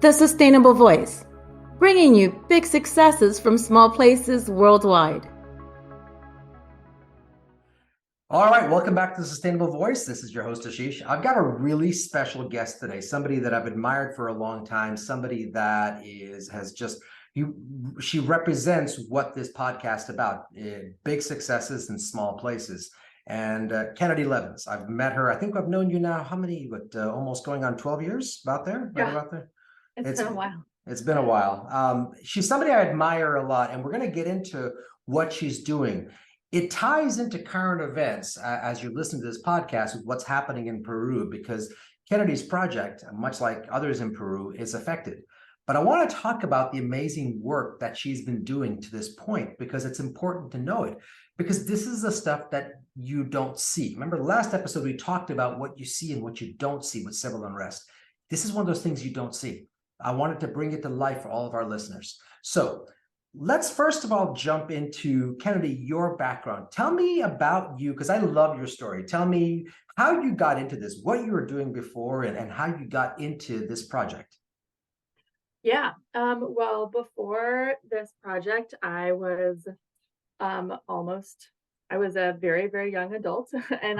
The Sustainable Voice, bringing you big successes from small places worldwide. All right, welcome back to the Sustainable Voice. This is your host, Ashish. I've got a really special guest today, somebody that I've admired for a long time, somebody that she represents what this podcast is about, big successes in small places. And Kennedy Levins, I've met her. I think I've known you now, how many, almost going on 12 years, about there? Right Yeah, about there? it's been a while. It's been a while. She's somebody I admire a lot, and we're going to get into what she's doing. It ties into current events as you listen to this podcast with what's happening in Peru, because Kennedy's project, much like others in Peru, is affected. But I want to talk about the amazing work that she's been doing to this point, because it's important to know it, because this is the stuff that you don't see. Remember, last episode, we talked about what you see and what you don't see with civil unrest. This is one of those things you don't see. I wanted to bring it to life for all of our listeners. So let's first of all jump into, Kennedy, your background. Tell me about you, because I love your story. Tell me how you got into this, what you were doing before, and how you got into this project. Yeah. Well, before this project, I was I was a very, very young adult, and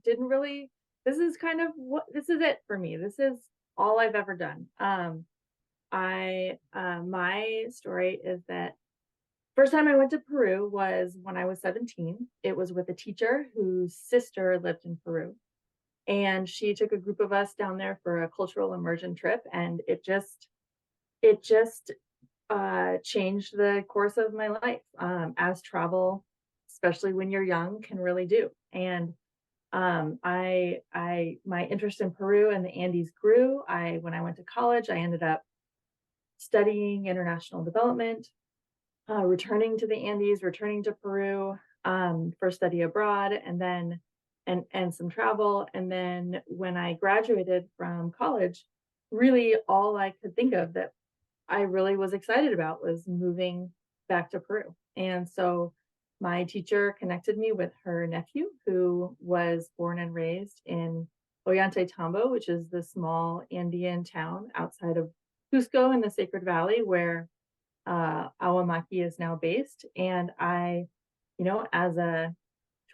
didn't really. This is kind of this is it for me. This is all I've ever done. My story is that first time I went to Peru was when I was 17. It was with a teacher whose sister lived in Peru. And she took a group of us down there for a cultural immersion trip. And it just changed the course of my life, as travel, especially when you're young, can really do. And my interest in Peru and the Andes grew. When I went to college, I ended up studying international development, returning to the Andes, returning to Peru, for study abroad, and then and some travel. And then when I graduated from college, really all I could think of that I really was excited about was moving back to Peru. And so my teacher connected me with her nephew, who was born and raised in Ollantaytambo, which is the small Andean town outside of Cusco in the Sacred Valley, where Awamaki is now based. And as a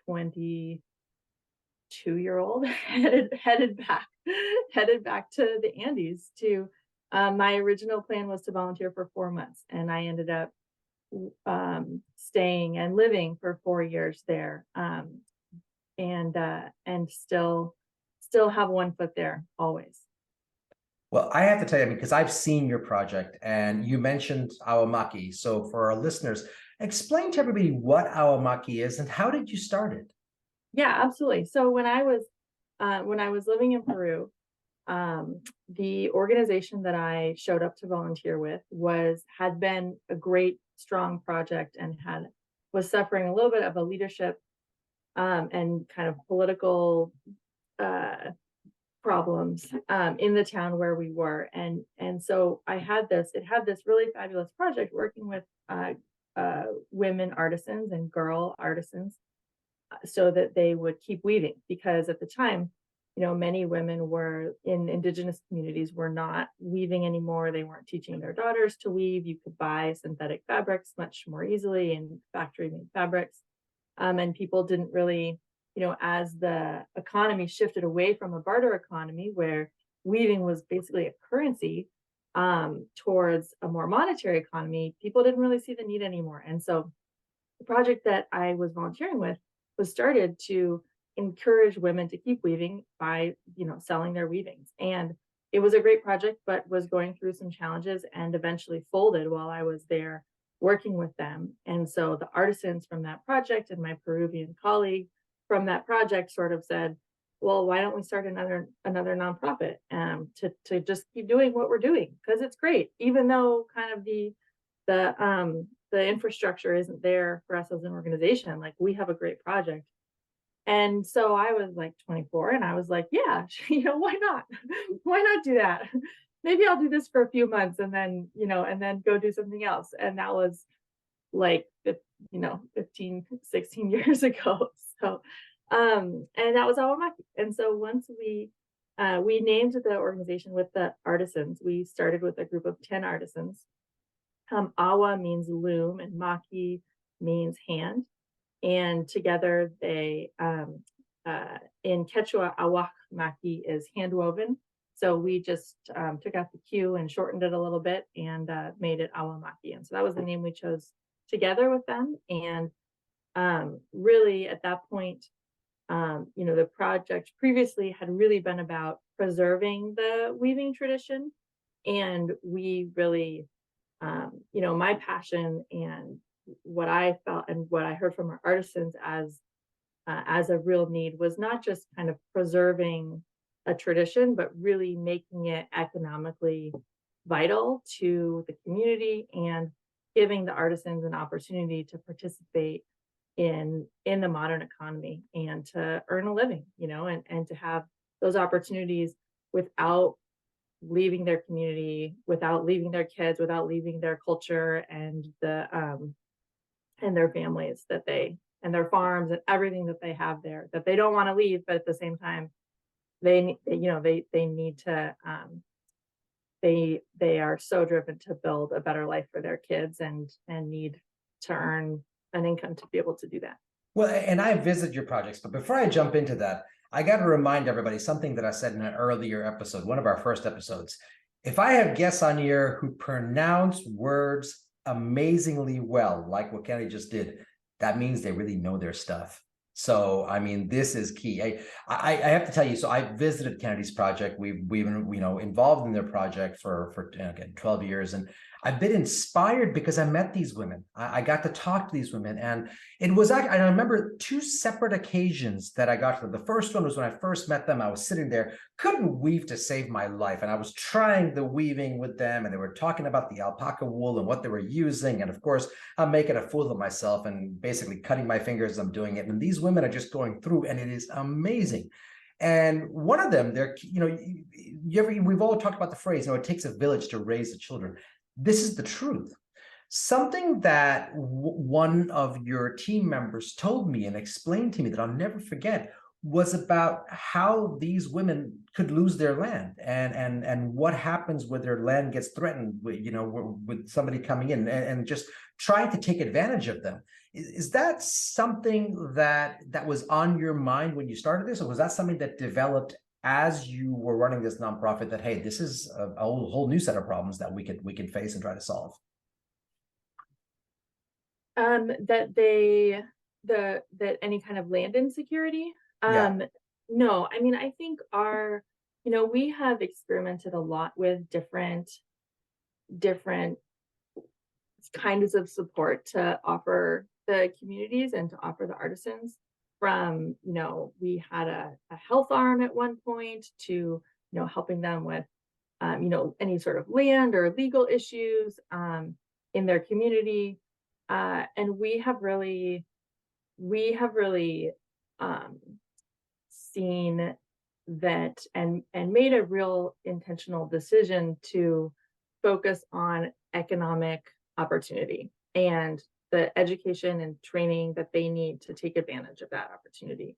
22-year-old, headed back to the Andes to. My original plan was to volunteer for 4 months, and I ended up staying and living for 4 years there, and still have one foot there always. Well, I have to tell you, because I've seen your project, and you mentioned Awamaki. So for our listeners, explain to everybody what Awamaki is and how did you start it? Yeah, absolutely. So when I was living in Peru, the organization that I showed up to volunteer with had been a great, strong project, and was suffering a little bit of a leadership and kind of political problems in the town where we were. And so it had this really fabulous project working with women artisans and girl artisans, so that they would keep weaving, because at the time, many women were in indigenous communities were not weaving anymore. They weren't teaching their daughters to weave. You could buy synthetic fabrics much more easily in factory made fabrics. And people didn't really, as the economy shifted away from a barter economy where weaving was basically a currency, towards a more monetary economy, people didn't really see the need anymore. And so the project that I was volunteering with was started to encourage women to keep weaving by, selling their weavings. And it was a great project, but was going through some challenges and eventually folded while I was there working with them. And so the artisans from that project and my Peruvian colleague from that project sort of said, well, why don't we start another nonprofit, to just keep doing what we're doing, because it's great, even though kind of the infrastructure isn't there for us as an organization. Like, we have a great project. And so I was like 24, and I was like, yeah, why not? Why not do that? Maybe I'll do this for a few months and then go do something else. And that was like, 15, 16 years ago. So, and that was Awamaki. And so once we We named the organization with the artisans. We started with a group of 10 artisans. Awa means loom and maki means hand. And together they, in Quechua, Awamaki is hand woven. So we just took out the Q and shortened it a little bit and made it Awamaki. And so that was the name we chose together with them. And really at that point, the project previously had really been about preserving the weaving tradition. And we really, my passion and what I felt and what I heard from our artisans as a real need was not just kind of preserving a tradition, but really making it economically vital to the community and giving the artisans an opportunity to participate in the modern economy and to earn a living, and to have those opportunities without leaving their community, without leaving their kids, without leaving their culture and their families and their farms and everything that they have there that they don't want to leave, but at the same time they need to they are so driven to build a better life for their kids and need to earn an income to be able to do that. Well, and I visited your projects, but before I jump into that, I got to remind everybody something that I said in an earlier episode, one of our first episodes. If I have guests on here who pronounce words amazingly well, like what Kenny just did, that means they really know their stuff. So, I mean, this is key. I have to tell you, so I visited Kennedy's project. We've been, involved in their project for again, 12 years. And I've been inspired because I met these women. I got to talk to these women. And it was, I remember two separate occasions that I got to them. The first one was when I first met them. I was sitting there, couldn't weave to save my life. And I was trying the weaving with them. And they were talking about the alpaca wool and what they were using. And of course, I'm making a fool of myself and basically cutting my fingers as I'm doing it. And these women are just going through, and it is amazing. And one of them, we've all talked about the phrase, it takes a village to raise the children. This is the truth. Something that one of your team members told me and explained to me that I'll never forget was about how these women could lose their land and what happens when their land gets threatened with somebody coming in and just trying to take advantage of them. Is that something that was on your mind when you started this, or was that something that developed as you were running this nonprofit, that, hey, this is a whole new set of problems that we could face and try to solve? That any kind of land insecurity. Yeah. No, I mean, I think we have experimented a lot with different kinds of support to offer the communities and to offer the artisans. From, we had a health arm at one point to, helping them with, any sort of land or legal issues in their community. And we have really seen that and made a real intentional decision to focus on economic opportunity and the education and training that they need to take advantage of that opportunity.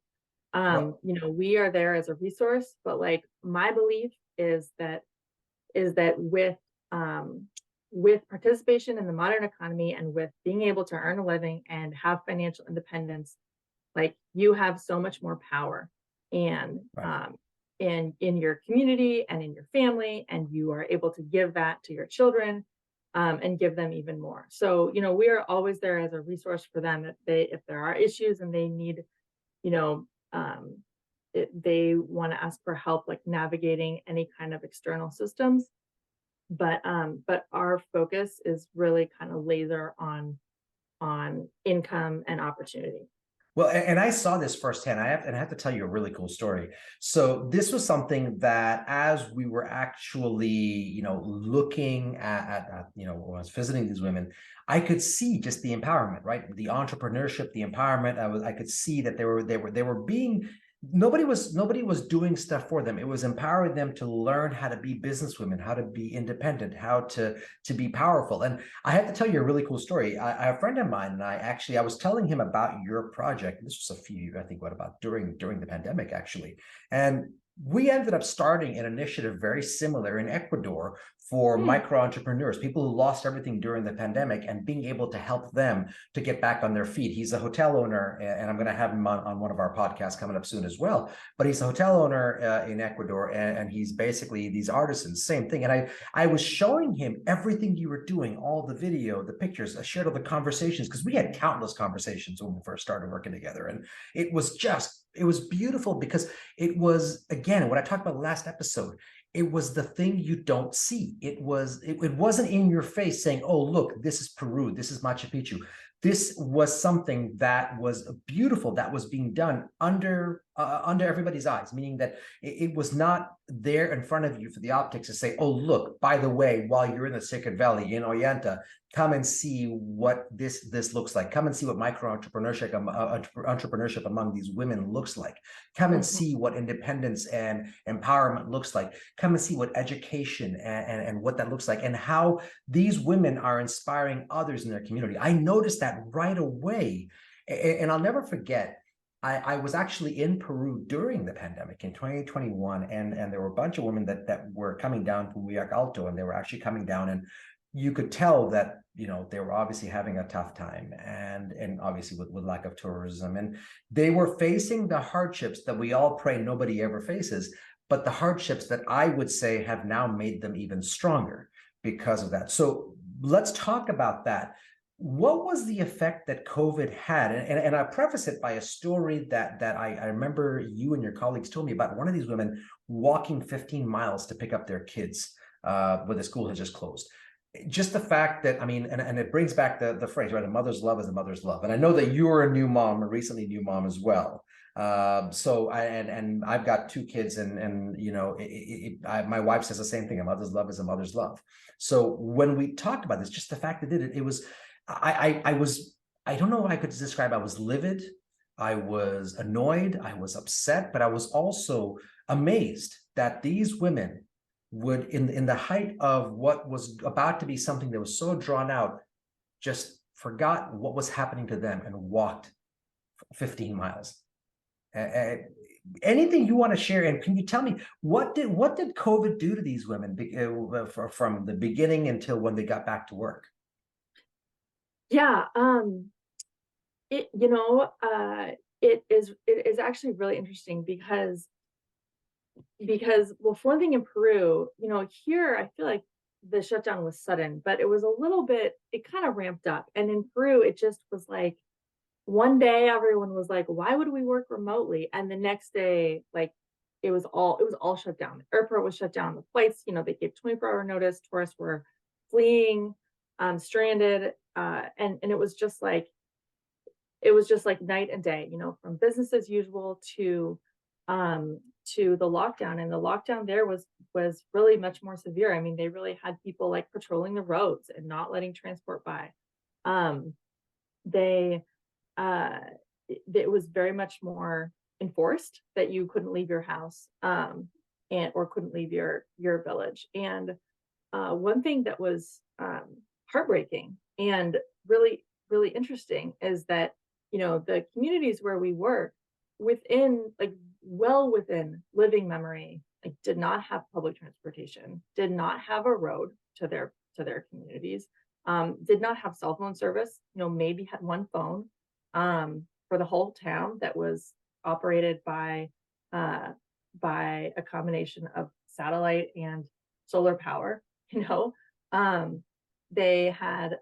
We are there as a resource, but like my belief is that with participation in the modern economy and with being able to earn a living and have financial independence, like you have so much more power and Right. in your community and in your family, and you are able to give that to your children and give them even more. So, we are always there as a resource for them if there are issues and they need, they want to ask for help, like navigating any kind of external systems. But our focus is really kind of laser on income and opportunity. Well, and I saw this firsthand. I have to tell you a really cool story. So this was something that, as we were actually, looking at when I was visiting these women, I could see just the empowerment, right? The entrepreneurship, the empowerment. I could see that they were being. Nobody was doing stuff for them. It was empowering them to learn how to be businesswomen, how to be independent, how to be powerful. And I have to tell you a really cool story. I have a friend of mine, and I was telling him about your project. This was a few, I think, about during the pandemic, actually. And we ended up starting an initiative very similar in Ecuador for Hmm. micro entrepreneurs, people who lost everything during the pandemic, and being able to help them to get back on their feet. He's a hotel owner, and I'm going to have him on one of our podcasts coming up soon as well. But he's a hotel owner in Ecuador, and he's basically these artisans, same thing. And I was showing him everything you were doing, all the video, the pictures. I shared all the conversations, because we had countless conversations when we first started working together. And it was beautiful, because it was, again, what I talked about last episode, it was the thing you don't see. It wasn't in your face saying, oh, look, this is Peru, this is Machu Picchu. This was something that was beautiful, that was being done under everybody's eyes, meaning that it was not there in front of you for the optics to say, oh, look, by the way, while you're in the Sacred Valley in Ollanta, come and see what this looks like. Come and see what micro entrepreneurship among these women looks like. Come and see what independence and empowerment looks like. Come and see what education and what that looks like, and how these women are inspiring others in their community. I noticed that right away. And I'll never forget, I was actually in Peru during the pandemic in 2021, and there were a bunch of women that were coming down from Huac Alto, and they were actually coming down, and you could tell that, they were obviously having a tough time, and obviously with lack of tourism, and they were facing the hardships that we all pray nobody ever faces, but the hardships that I would say have now made them even stronger because of that. So let's talk about that. What was the effect that COVID had? And I preface it by a story that I remember you and your colleagues told me about, one of these women walking 15 miles to pick up their kids when the school had just closed. Just the fact that, I mean, and it brings back the phrase, right? A mother's love is a mother's love. And I know that you're a new mom, a recently new mom as well. So I've got two kids, and my wife says the same thing: a mother's love is a mother's love. So when we talked about this, just the fact that it was, I don't know what I could describe. I was livid, I was annoyed, I was upset, but I was also amazed that these women would, in the height of what was about to be something that was so drawn out, just forgot what was happening to them and walked 15 miles. Anything you want to share, and can you tell me what did COVID do to these women from the beginning until when they got back to work? Yeah, it it is actually really interesting because well, for one thing, in Peru, here I feel like the shutdown was sudden, but it was a little bit, it kind of ramped up. And in Peru, it just was like one day everyone was like, why would we work remotely? And the next day, like it was all shut down. The airport was shut down, the flights, they gave 24-hour notice, tourists were fleeing, stranded, and it was just like night and day, from business as usual to the lockdown. And the lockdown there was really much more severe. I mean, they really had people like patrolling the roads and not letting transport by. Um, they it was very much more enforced that you couldn't leave your house, and or couldn't leave your village. And one thing that was heartbreaking and really really interesting is that the communities where we work, within, like, well within living memory, like, did not have public transportation, did not have a road to their communities, did not have cell phone service, maybe had one phone for the whole town that was operated uh, by a combination of satellite and solar power. you know um, they had,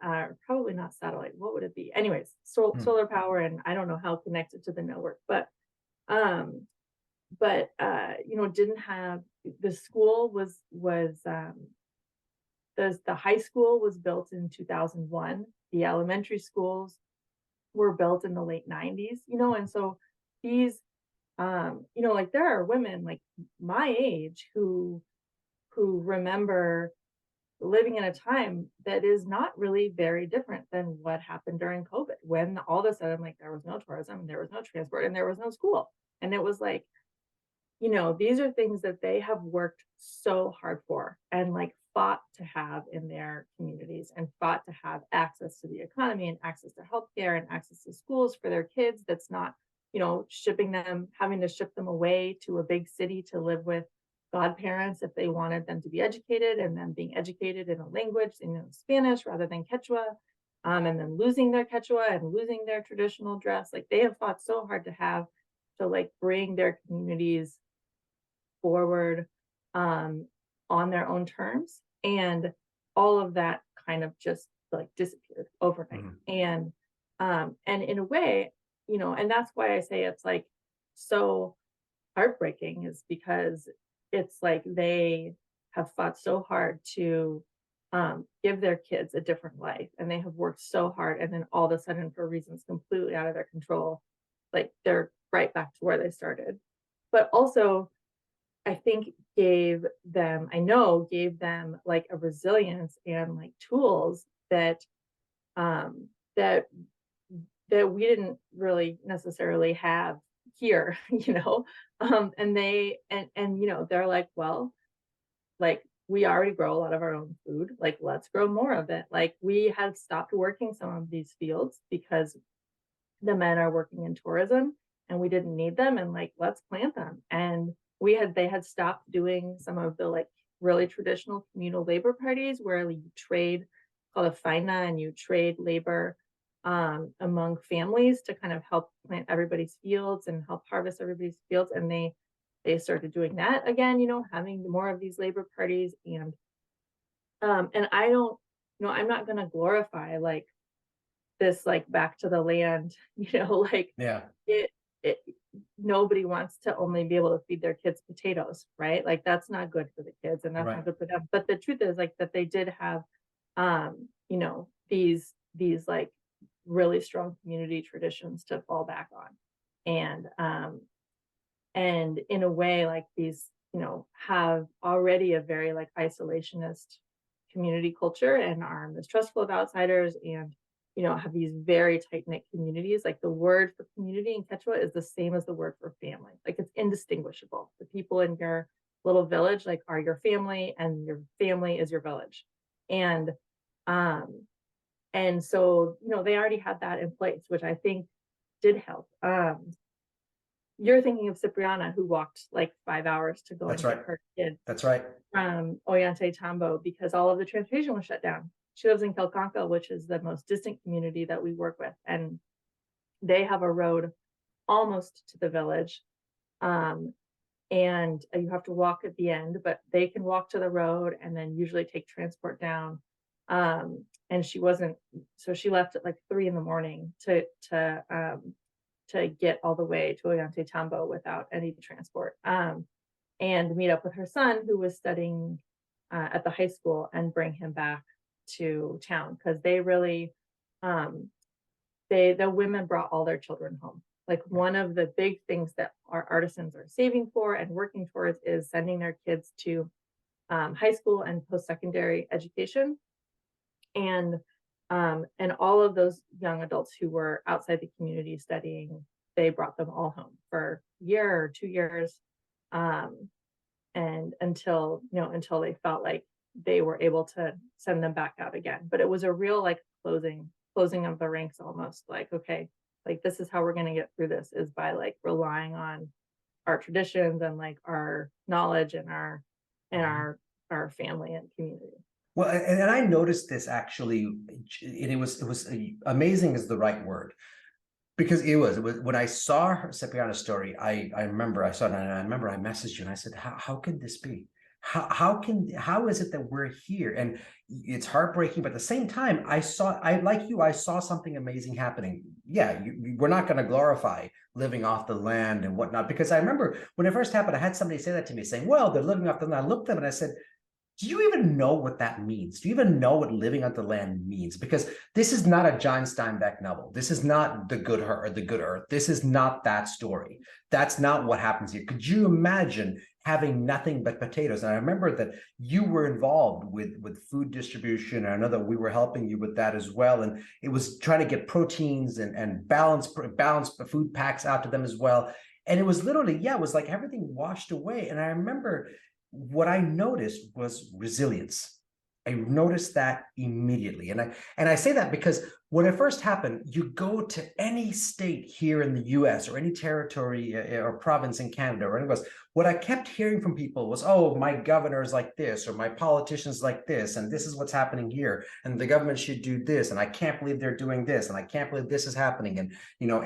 probably not satellite, what would it be, anyways, solar power, and I don't know how connected to the network, um didn't have, the school was the high school was built in 2001, the elementary schools were built in the late 90s, and so these, like, there are women like my age who remember living in a time that is not really very different than what happened during COVID, when all of a sudden, like, there was no tourism, there was no transport, and there was no school. And it was like, these are things that they have worked so hard for, and like fought to have in their communities, and fought to have access to the economy, and access to healthcare, and access to schools for their kids. That's not, shipping them, having to ship them away to a big city to live with godparents if they wanted them to be educated, and then being educated in a language, Spanish rather than Quechua, and then losing their Quechua and losing their traditional dress. Like, they have fought so hard to like bring their communities forward on their own terms, and all of that kind of just like disappeared overnight. And in a way, and that's why I say it's like so heartbreaking, is because it's like they have fought so hard to give their kids a different life, and they have worked so hard, and then all of a sudden, for reasons completely out of their control, like they're right back to where they started. But also, I think gave them like a resilience and like tools that that we didn't really necessarily have here, and they're like, well, like, we already grow a lot of our own food, like, let's grow more of it. Like, we have stopped working some of these fields because the men are working in tourism and we didn't need them, and like, let's plant them. And they had stopped doing some of the like really traditional communal labor parties where you trade, called a faina, and you trade labor among families to kind of help plant everybody's fields and help harvest everybody's fields. And they started doing that again, having more of these labor parties. And I don't, I'm not going to glorify like this, like back to the land, like, Yeah. it nobody wants to only be able to feed their kids potatoes, right? Like, that's not good for the kids, and that's Right. not good for them. But the truth is, like, that they did have these like really strong community traditions to fall back on. And in a way, like, these have already a very like isolationist community culture and are mistrustful of outsiders, and have these very tight-knit communities. Like, the word for community in Quechua is the same as the word for family. Like, it's indistinguishable. The people in your little village like are your family, and your family is your village. And so they already had that in place, which I think did help. You're thinking of Cipriana, who walked like 5 hours to go That's and right. get her kid That's right. from Ollantay Tambo because all of the transportation was shut down. She lives in Kelconca, which is the most distant community that we work with, and they have a road almost to the village, and you have to walk at the end, but they can walk to the road and then usually take transport down. And she left at like 3 a.m. to get all the way to Ollantay Tambo without any transport, and meet up with her son, who was studying at the high school, and bring him back to town, because they really the women brought all their children home. Like, one of the big things that our artisans are saving for and working towards is sending their kids to high school and post-secondary education. And all of those young adults who were outside the community studying, they brought them all home for a year or 2 years, and until they felt like they were able to send them back out again. But it was a real like closing of the ranks, almost like, okay, like, this is how we're going to get through this, is by like relying on our traditions and like our knowledge and our family and community. Well, and I noticed this actually, and it was amazing is the right word, because it was when I saw her Cipriana's story, I remember I saw it, and I remember I messaged you and I said, how can this be? How is it that we're here? And it's heartbreaking, but at the same time, I saw something amazing happening. Yeah, we're not going to glorify living off the land and whatnot, because I remember when it first happened, I had somebody say that to me, saying, well, they're living off the land. I looked at them and I said, do you even know what that means? Do you even know what living on the land means? Because this is not a John Steinbeck novel. This is not The Good Earth or The Good Earth. This is not that story. That's not what happens here. Could you imagine having nothing but potatoes? And I remember that you were involved with food distribution. I know that we were helping you with that as well. And it was trying to get proteins and balance food packs out to them as well. And it was literally, it was like everything washed away. And I remember what I noticed was resilience. I noticed that immediately. And I say that because when it first happened, you go to any state here in the US or any territory or province in Canada or anywhere else, what I kept hearing from people was, oh, my governor is like this, or my politician's like this, and this is what's happening here, and the government should do this, and I can't believe they're doing this, and I can't believe this is happening, and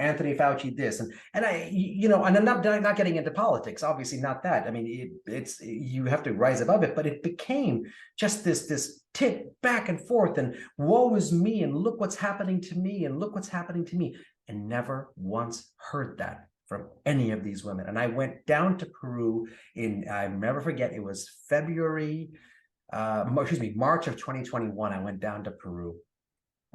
Anthony Fauci this, and and I'm not getting into politics, obviously not that. I mean, it's you have to rise above it, but it became just this tick back and forth, and woe is me, and look what's happening to me, and look what's happening to me, and never once heard that from any of these women. And I went down to Peru I never forget, it was March of 2021. I went down to Peru.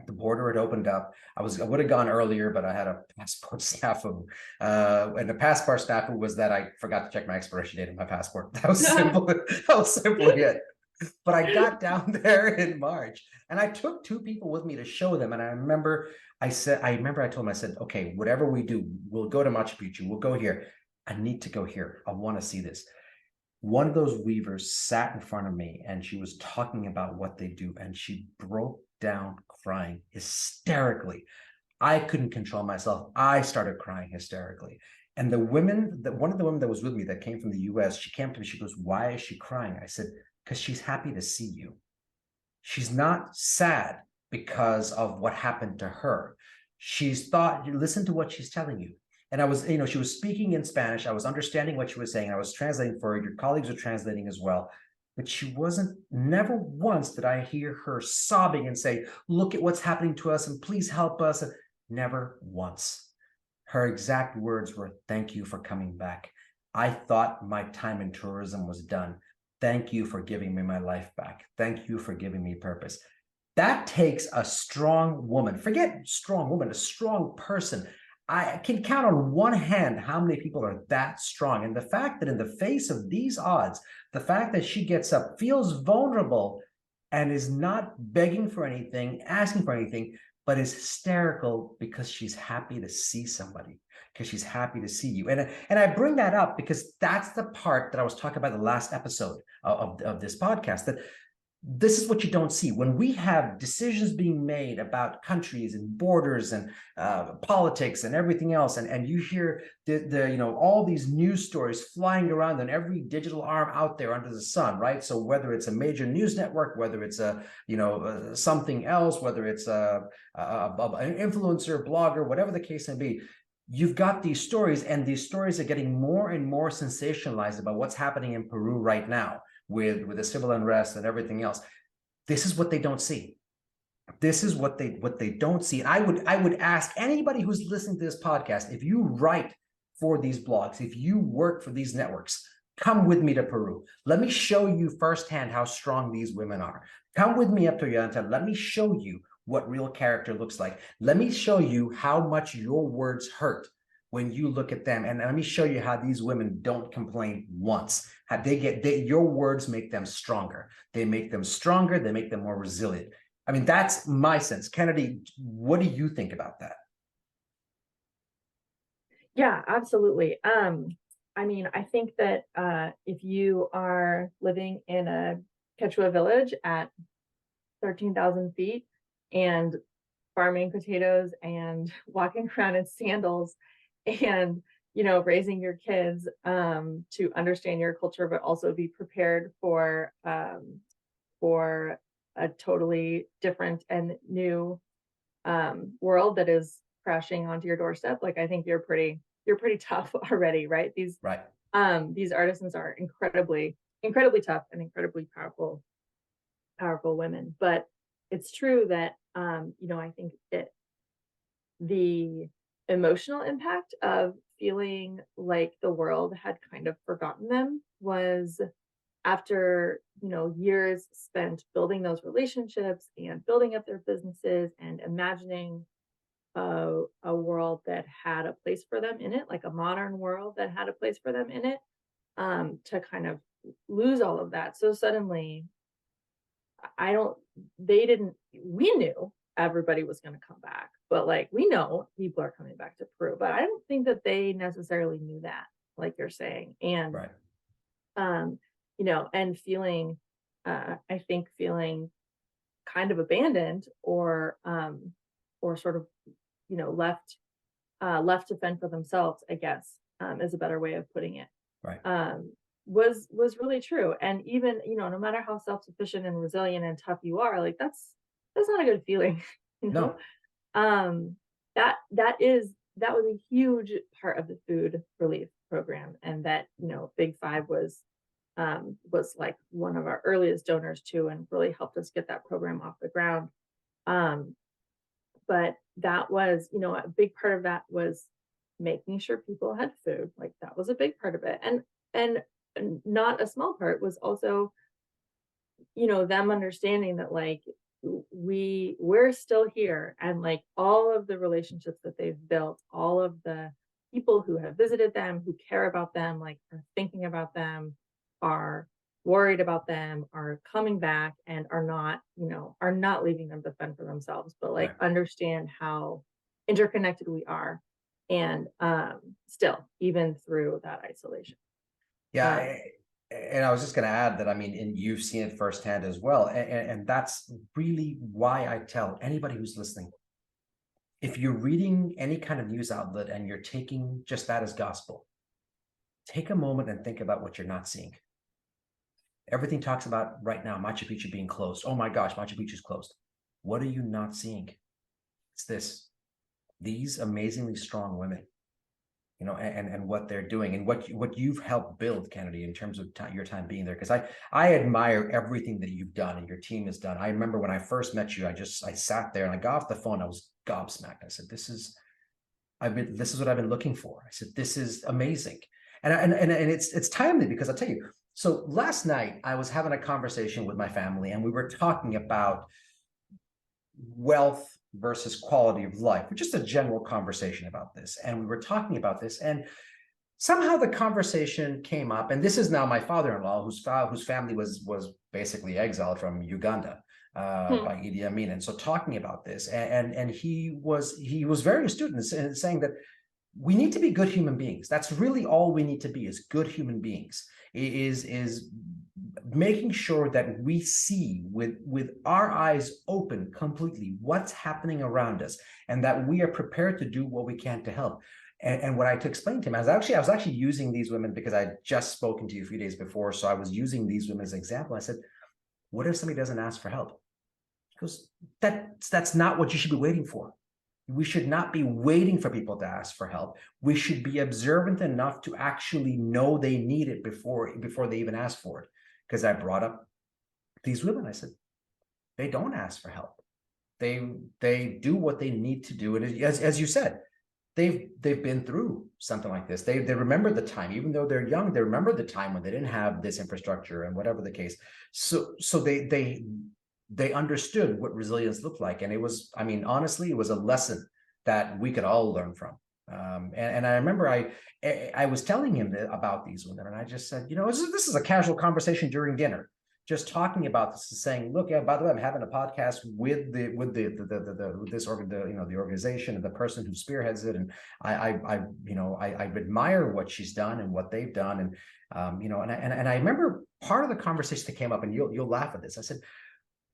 The border had opened up. I would have gone earlier, but I had a passport snafu. And the passport snafu was that I forgot to check my expiration date on my passport. That was simple. That was simply it. But I got down there in March, and I took 2 people with me to show them. And I remember I told them, I said, okay, whatever we do, we'll go to Machu Picchu, we'll go here. I need to go here. I want to see this. One of those weavers sat in front of me, and she was talking about what they do, and she broke down crying hysterically. I couldn't control myself. I started crying hysterically. And one of the women that was with me that came from the US, she came to me, she goes, why is she crying? I said, because she's happy to see you. She's not sad because of what happened to her. She's thought, you listen to what she's telling you. And I was, she was speaking in Spanish. I was understanding what she was saying. I was translating for her. Your colleagues are translating as well. But never once did I hear her sobbing and say, look at what's happening to us and please help us. Never once. Her exact words were, thank you for coming back. I thought my time in tourism was done. Thank you for giving me my life back. Thank you for giving me purpose. That takes a strong woman. Forget strong woman, a strong person. I can count on one hand how many people are that strong. And the fact that in the face of these odds, the fact that she gets up, feels vulnerable, and is not begging for anything, asking for anything, but is hysterical because she's happy to see somebody, because she's happy to see you. And I bring that up because that's the part that I was talking about in the last episode of this podcast, that this is what you don't see. When we have decisions being made about countries and borders and politics and everything else, and you hear all these news stories flying around on every digital arm out there under the sun, right? So whether it's a major news network, whether it's something else, whether it's an influencer, blogger, whatever the case may be, you've got these stories, and these stories are getting more and more sensationalized about what's happening in Peru right now with the civil unrest and everything else. This is what they don't see. This is what they don't see. And I would ask anybody who's listening to this podcast, if you write for these blogs, if you work for these networks, come with me to Peru. Let me show you firsthand how strong these women are. Come with me up to Ollanta. Let me show you what real character looks like. Let me show you how much your words hurt when you look at them. And let me show you how these women don't complain once. How your words make them stronger. They make them stronger. They make them more resilient. I mean, that's my sense. Kennedy, what do you think about that? Yeah, absolutely. I mean, I think that if you are living in a Quechua village at 13,000 feet and farming potatoes and walking around in sandals and raising your kids to understand your culture, but also be prepared for a totally different and new world that is crashing onto your doorstep. Like, I think you're pretty tough already, right? These artisans are incredibly tough and incredibly powerful women. But it's true that I think that the emotional impact of feeling like the world had kind of forgotten them was after years spent building those relationships and building up their businesses and imagining a world that had a place for them in it, like a modern world that had a place for them in it, to kind of lose all of that so suddenly. We knew everybody was going to come back, but like, we know people are coming back to Peru, but I don't think that they necessarily knew that, like you're saying. And, right. and feeling I think feeling kind of abandoned or sort of, left to fend for themselves, I guess, is a better way of putting it. Right. Was really true. And even, no matter how self-sufficient and resilient and tough you are, like that's not a good feeling, you know? No. Um, that was a huge part of the food relief program. And that, Big Five was like one of our earliest donors too, and really helped us get that program off the ground. Um, but that was, a big part of that was making sure people had food. Like that was a big part of it. And not a small part was also, them understanding that like we're still here, and like all of the relationships that they've built, all of the people who have visited them, who care about them, like are thinking about them, are worried about them, are coming back, and are not leaving them to fend for themselves, but like Right. understand how interconnected we are, and still even through that isolation. Yeah. um, And I was just going to add that, I mean, and you've seen it firsthand as well. And that's really why I tell anybody who's listening, if you're reading any kind of news outlet and you're taking just that as gospel, take a moment and think about what you're not seeing. Everything talks about right now Machu Picchu being closed. Oh my gosh, Machu Picchu is closed. What are you not seeing? It's these amazingly strong women, and what they're doing, and what you've helped build, Kennedy, in terms of your time being there. Because I admire everything that you've done and your team has done. I remember when I first met you, I sat there and I got off the phone. I was gobsmacked. I said, this is what I've been looking for. I said, this is amazing. And it's timely, because I'll tell you. So last night I was having a conversation with my family, and we were talking about wealth versus quality of life, just a general conversation about this. And we were talking about this, and somehow the conversation came up. And this is now my father-in-law, whose family was basically exiled from Uganda by Idi Amin. And so talking about this, and he was very astute in saying that we need to be good human beings. That's really all we need to be, is good human beings. Is making sure that we see with our eyes open completely what's happening around us, and that we are prepared to do what we can to help. And what I had to explain to him, I was actually using these women because I had just spoken to you a few days before. So I was using these women as an example. I said, what if somebody doesn't ask for help? He goes, that's not what you should be waiting for. We should not be waiting for people to ask for help. We should be observant enough to actually know they need it before they even ask for it. Because I brought up these women. I said, they don't ask for help. They do what they need to do. And as you said, they've been through something like this. They remember the time, even though they're young, they remember the time when they didn't have this infrastructure and whatever the case. So they understood what resilience looked like. And it was, I mean, honestly, it was a lesson that we could all learn from. And I remember I was telling him about these women, and I just said, this is a casual conversation during dinner, just talking about this, and saying, look, yeah, by the way, I'm having a podcast with the organization and the person who spearheads it, and I admire what she's done and what they've done, and and I remember part of the conversation that came up, and you'll laugh at this. I said,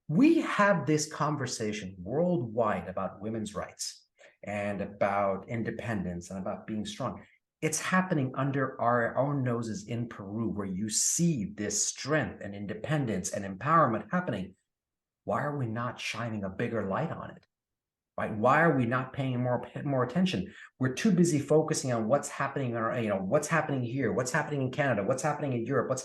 we have this conversation worldwide about women's rights and about independence and about being strong. It's happening under our own noses in Peru, where you see this strength and independence and empowerment happening. Why are we not shining a bigger light on it? Right? Why are we not paying more attention? We're too busy focusing on what's happening, what's happening here, what's happening in Canada, what's happening in Europe,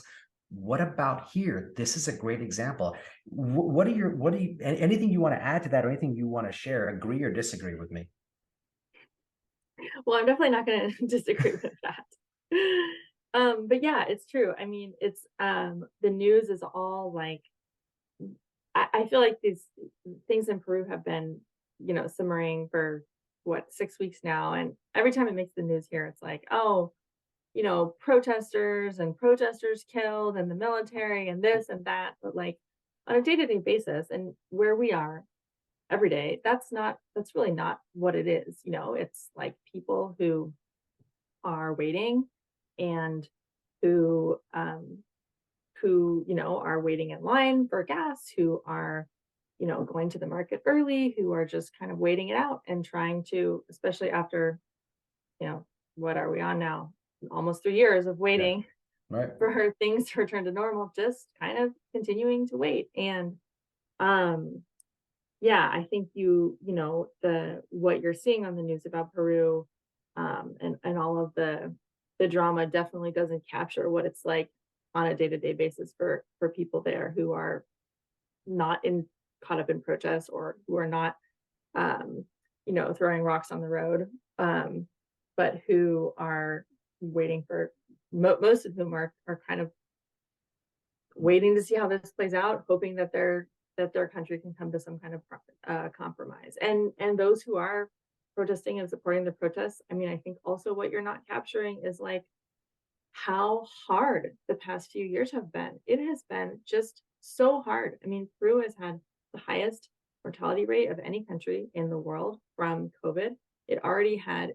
what about here? This is a great example. What do you, anything you want to add to that, or anything you want to share, agree or disagree with me? Well, I'm definitely not going to disagree with that. But yeah, it's true. I mean, it's the news is all like, I feel like these things in Peru have been, simmering for 6 weeks now. And every time it makes the news here, it's like, oh, protesters killed, and the military and this and that. But like on a day-to-day basis, and where we are every day, that's really not what it is. It's like people who are waiting, and who who, are waiting in line for gas, who are, going to the market early, who are just kind of waiting it out and trying to, especially after, what are we on now? Almost 3 years of Yeah. waiting Right. for things to return to normal, just kind of continuing to wait. And yeah, I think what you're seeing on the news about Peru, and all of the drama definitely doesn't capture what it's like on a day-to-day basis for people there who are not caught up in protests, or who are not throwing rocks on the road, but who are waiting for most of whom are kind of waiting to see how this plays out, hoping that their country can come to some kind of compromise. And those who are protesting and supporting the protests, I mean, I think also what you're not capturing is like how hard the past few years have been. It has been just so hard. I mean, Peru has had the highest mortality rate of any country in the world from COVID. It already had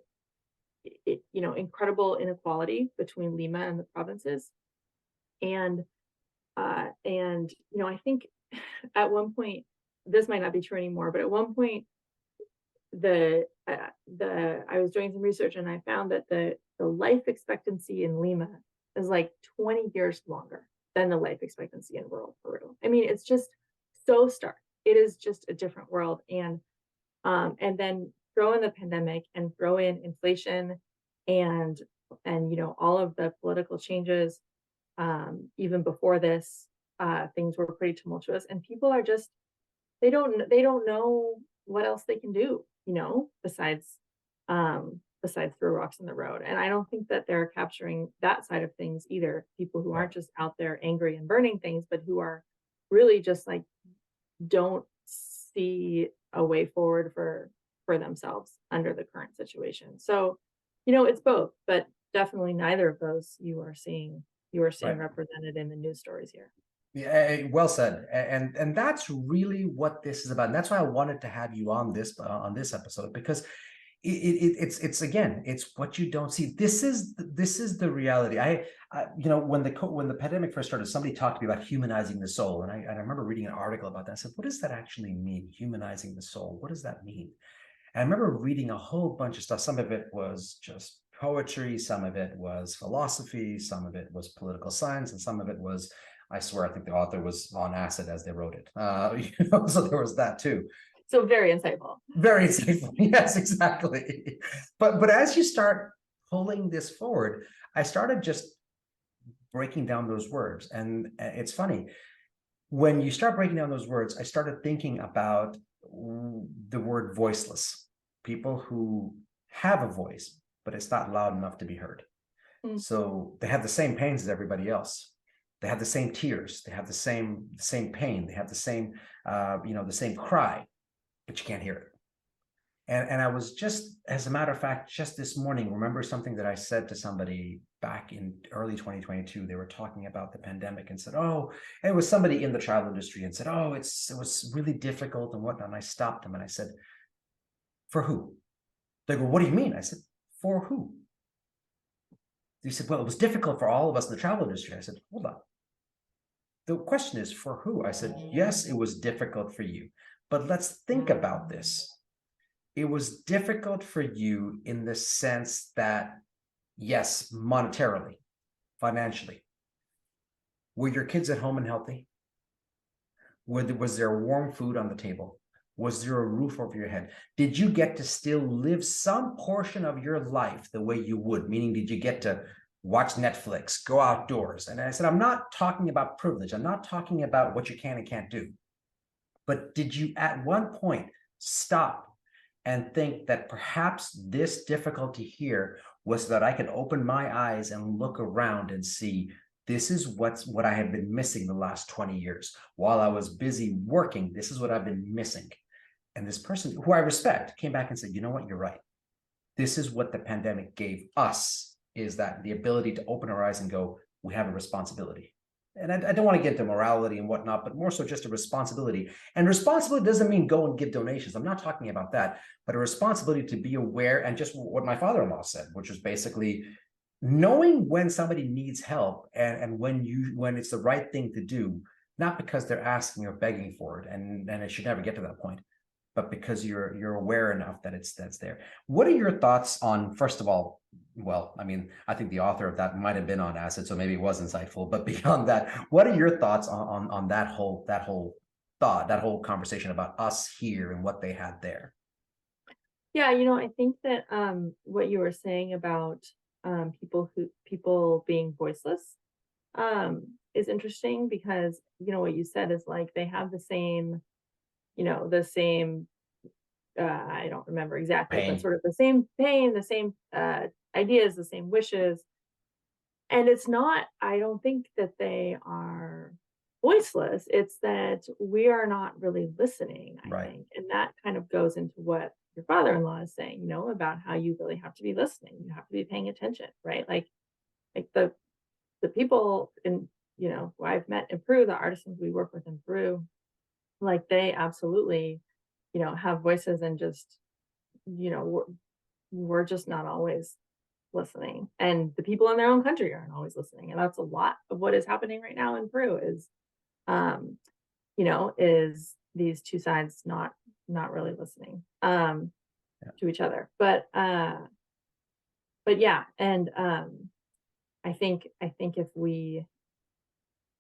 incredible inequality between Lima and the provinces. And I think at one point, this might not be true anymore, but at one point, I was doing some research and I found that the life expectancy in Lima is like 20 years longer than the life expectancy in rural Peru. I mean, it's just so stark. It is just a different world. And then throw in the pandemic and throw in inflation and all of the political changes. Even before this, things were pretty tumultuous, and people are just they don't know what else they can do, besides throw rocks in the road. And I don't think that they're capturing that side of things either. People who aren't just out there angry and burning things, but who are really just like don't see a way forward for themselves under the current situation. So, it's both, but definitely neither of those you are seeing Right. represented in the news stories here. Yeah, well said. And that's really what this is about. And that's why I wanted to have you on this episode, because it's again, it's what you don't see. This is the reality. When the pandemic first started, somebody talked to me about humanizing the soul, and I remember reading an article about that. I said, what does that actually mean? Humanizing the soul. What does that mean? And I remember reading a whole bunch of stuff. Some of it was just poetry, some of it was philosophy, some of it was political science, and some of it was, I swear, I think the author was on acid as they wrote it. So there was that too. So very insightful. Very insightful. Yes, exactly. But as you start pulling this forward, I started just breaking down those words. And it's funny, when you start breaking down those words, I started thinking about the word voiceless. People who have a voice, but it's not loud enough to be heard. Mm. So they have the same pains as everybody else. They have the same tears. They have the same pain. They have the same, the same cry, but you can't hear it. And I was just, as a matter of fact, just this morning, remember something that I said to somebody back in early 2022. They were talking about the pandemic and said, oh, and it was somebody in the travel industry and said, oh, it was really difficult and whatnot. And I stopped them and I said, for who? They go, what do you mean? I said, for who? He said, well, it was difficult for all of us in the travel industry. I said, hold on. The question is for who? I said, yes, it was difficult for you, but let's think about this. It was difficult for you in the sense that, yes, monetarily, financially. Were your kids at home and healthy? Was there warm food on the table? Was there a roof over your head? Did you get to still live some portion of your life the way you would? Meaning, did you get to watch Netflix, go outdoors? And I said, I'm not talking about privilege. I'm not talking about what you can and can't do. But did you at one point stop and think that perhaps this difficulty here was that I could open my eyes and look around and see, this is what I have been missing the last 20 years. While I was busy working, this is what I've been missing. And this person, who I respect, came back and said, you know what, you're right. This is what the pandemic gave us, is that the ability to open our eyes and go, we have a responsibility. And I don't want to get into morality and whatnot, but more so just a responsibility. And responsibility doesn't mean go and give donations. I'm not talking about that, but a responsibility to be aware, and just what my father-in-law said, which was basically, knowing when somebody needs help and when it's the right thing to do, not because they're asking or begging for it, and it should never get to that point, but because you're aware enough that that's there. What are your thoughts on, first of all, well, I mean, I think the author of that might have been on acid, so maybe it was insightful, but beyond that, what are your thoughts on that whole thought, that whole conversation about us here and what they had there? Yeah, I think that what you were saying about people being voiceless is interesting, because what you said is like they have the same, the same I don't remember exactly, but Pain. sort of the same pain, the same ideas, the same wishes. And it's not, I don't think that they are voiceless. It's that we are not really listening, I Right. think. And that kind of goes into what your father-in-law is saying, about how you really have to be listening. You have to be paying attention, right? Like the people in, who I've met in Peru, the artisans we work with in Peru, like they absolutely, have voices, and just, we're just not always listening, and the people in their own country aren't always listening, and that's a lot of what is happening right now in Peru is um is these two sides not really listening Yeah. to each other. But yeah, and I think if we,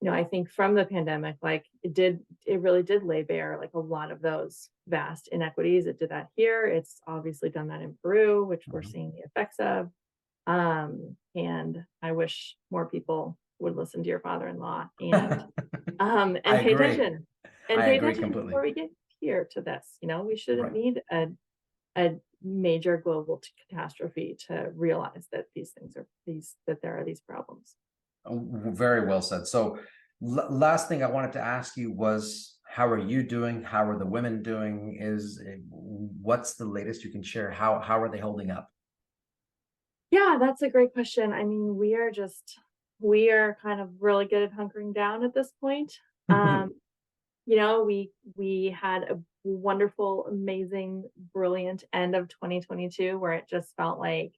I think from the pandemic, like it really did lay bare like a lot of those vast inequities. It did that here. It's obviously done that in Peru, which we're Mhm. seeing the effects of. And I wish more people would listen to your father-in-law I and agree. I pay agree attention completely. before we get here to this. We shouldn't Right. need a major global catastrophe to realize that that there are these problems. Very well said. So, last thing I wanted to ask you was, how are you doing? How are the women doing? What's the latest you can share? How are they holding up? Yeah, that's a great question. I mean, we are kind of really good at hunkering down at this point. Um, we had a wonderful, amazing, brilliant end of 2022 where it just felt like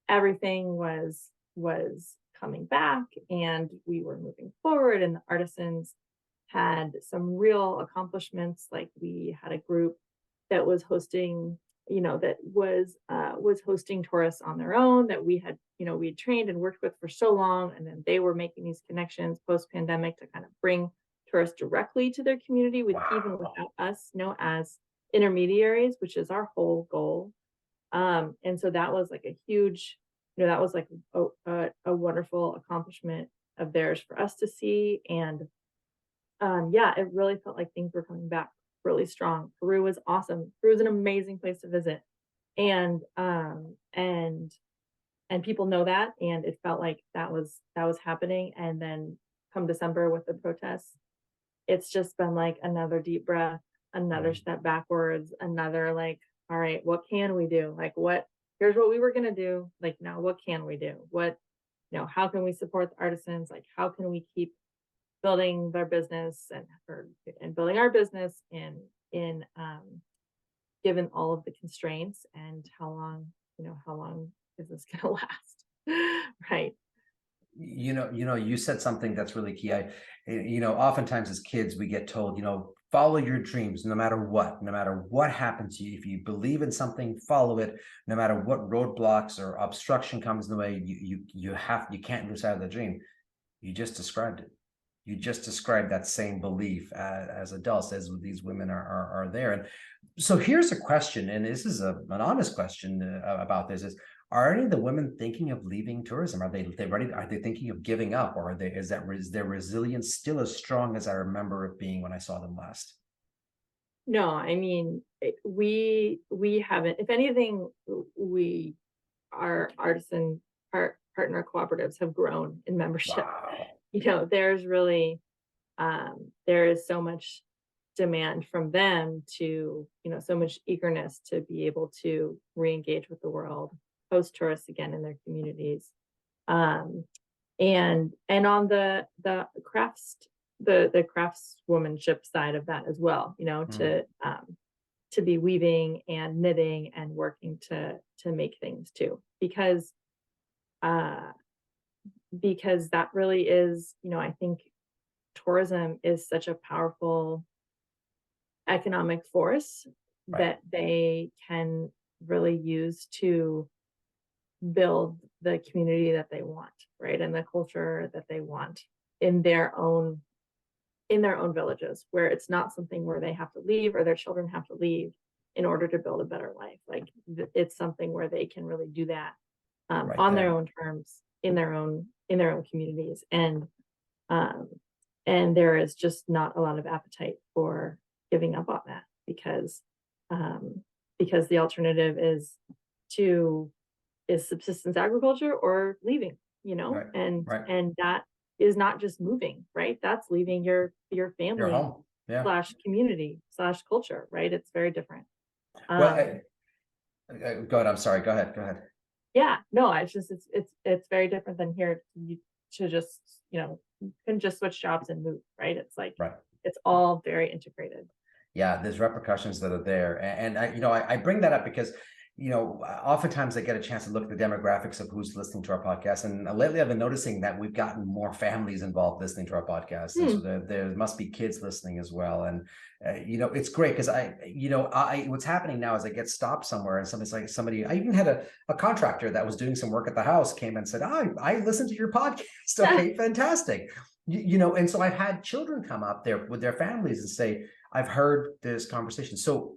everything was coming back and we were moving forward, and the artisans had some real accomplishments. Like we had a group that was hosting, that was hosting tourists on their own, that we had trained and worked with for so long, and then they were making these connections post pandemic to kind of bring tourists directly to their community, with even Wow. without us, as intermediaries, which is our whole goal. And so that was like a huge, that was like a wonderful accomplishment of theirs for us to see. And yeah, it really felt like things were coming back really strong. Peru was awesome. Peru is an amazing place to visit. And and people know that, and it felt like that was happening. And then come December with the protests, it's just been like another deep breath, another Mhm. step backwards, another like, all right, what can we do? Like here's what we were gonna do. Like now what can we do? How can we support the artisans? Like how can we keep building their business and building our business in given all of the constraints, and how long is this gonna last? Right. You said something that's really key. Oftentimes as kids, we get told, follow your dreams, no matter what happens to you. If you believe in something, follow it. No matter what roadblocks or obstruction comes in the way, you can't lose sight of the dream. You just described it. You just described that same belief as adults, as these women are there. And so here's a question, and this is an honest question about this: are any of the women thinking of leaving tourism? Are they ready? Are they thinking of giving up, or is their resilience still as strong as I remember it being when I saw them last? No, I mean, we haven't. If anything, we our artisan partner cooperatives have grown in membership. Wow. There's really there is so much demand from them to, so much eagerness to be able to re-engage with the world, host tourists again in their communities. Um, and on the craftswomanship side of that as well, Mm. to be weaving and knitting and working to make things too, because because that really is, I think tourism is such a powerful economic force Right. that they can really use to build the community that they want, right? And the culture that they want in their own villages, where it's not something where they have to leave or their children have to leave in order to build a better life. Like it's something where they can really do that Right on their there. own terms in their own communities, um, and there is just not a lot of appetite for giving up on that um, because the alternative is subsistence agriculture or leaving, Right. Right. and that is not just moving, right? That's leaving your Your family home. Yeah. slash community slash culture, right? It's very different. Well, Um, go ahead. I'm sorry. Go ahead. Go ahead. yeah, no, it's just it's very different than here to just, you can just switch jobs and move, right? It's like Right. it's all very integrated. Yeah, there's repercussions that are there. And I bring that up because, oftentimes I get a chance to look at the demographics of who's listening to our podcast. And lately I've been noticing that we've gotten more families involved listening to our podcast. And so there must be kids listening as well. And, it's great because what's happening now is I get stopped somewhere and I even had a contractor that was doing some work at the house came and said, I listened to your podcast. Okay, fantastic. And so I've had children come up there with their families and say, I've heard this conversation. So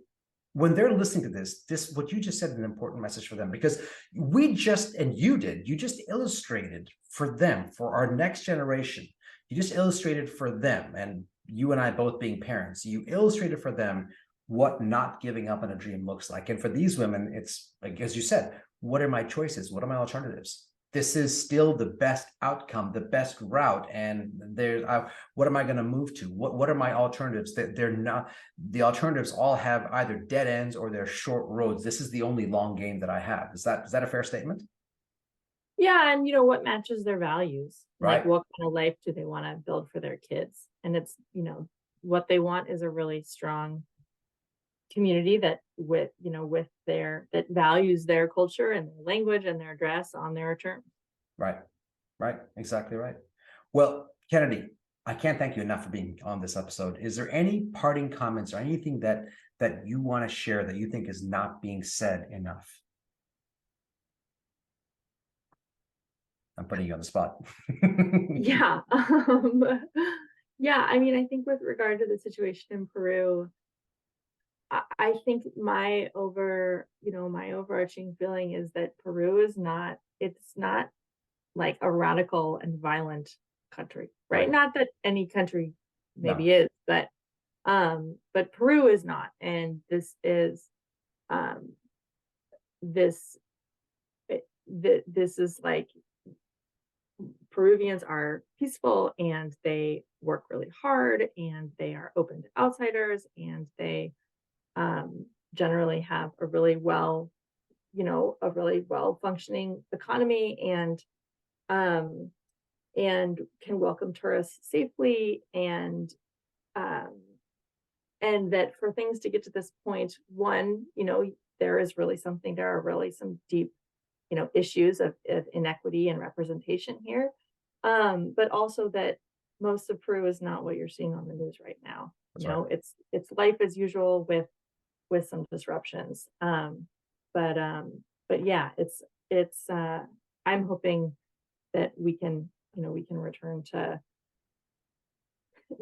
when they're listening to this, what you just said is an important message for them, because you just illustrated for them, for our next generation, you just illustrated for them, and you and I both being parents, you illustrated for them what not giving up on a dream looks like. And for these women, it's like, as you said, what are my choices? What are my alternatives? This is still the best outcome, the best route. And what am I going to move to? What are my alternatives? They're not, the alternatives all have either dead ends or they're short roads. This is the only long game that I have. Is that a fair statement? Yeah, and what matches their values? Like, Right. what kind of life do they want to build for their kids? And it's, what they want is a really strong community that that values their culture and their language and their dress on their terms. Right. Right. Exactly right. Well, Kennedy, I can't thank you enough for being on this episode. Is there any parting comments or anything that you want to share that you think is not being said enough? I'm putting you on the spot. Yeah. Yeah. I mean, I think with regard to the situation in Peru, I think my overarching feeling is that Peru is not, it's not like a radical and violent country, right? Right. Not that any country maybe No. is, but Peru is not. And this is, this, this is like, Peruvians are peaceful and they work really hard and they are open to outsiders and they generally have a really well functioning economy um, and can welcome tourists safely um, and that for things to get to this point, one, there are really some deep issues of inequity and representation here, but also that most of Peru is not what you're seeing on the news right now. That's right. It's life as usual with some disruptions. But yeah, it's I'm hoping that we can return to,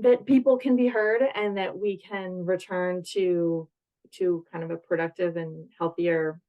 that people can be heard and that we can return to kind of a productive and healthier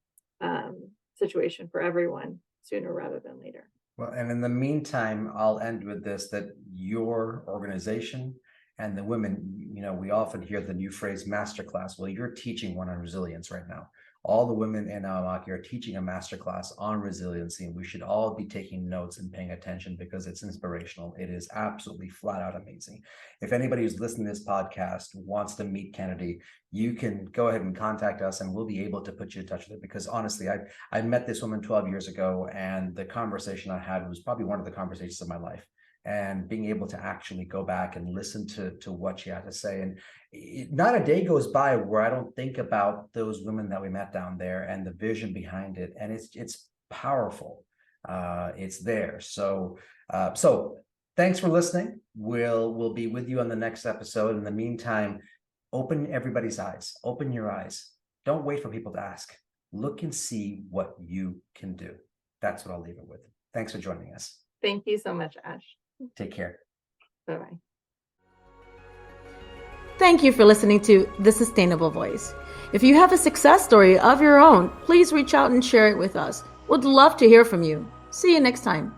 situation for everyone sooner rather than later. Well, and in the meantime, I'll end with this, that your organization and the women, we often hear the new phrase masterclass. Well, you're teaching one on resilience right now. All the women in Awamaki are teaching a masterclass on resiliency, and we should all be taking notes and paying attention because it's inspirational. It is absolutely flat out amazing. If anybody who's listening to this podcast wants to meet Kennedy, you can go ahead and contact us and we'll be able to put you in touch with her, because honestly, I met this woman 12 years ago and the conversation I had was probably one of the conversations of my life. And being able to actually go back and listen to what she had to say. And not a day goes by where I don't think about those women that we met down there and the vision behind it. And it's powerful. It's there. So thanks for listening. We'll be with you on the next episode. In the meantime, open everybody's eyes. Open your eyes. Don't wait for people to ask. Look and see what you can do. That's what I'll leave it with. Thanks for joining us. Thank you so much, Ash. Take care. Bye-bye. Thank you for listening to The Sustainable Voice. If you have a success story of your own, please reach out and share it with us. We'd love to hear from you. See you next time.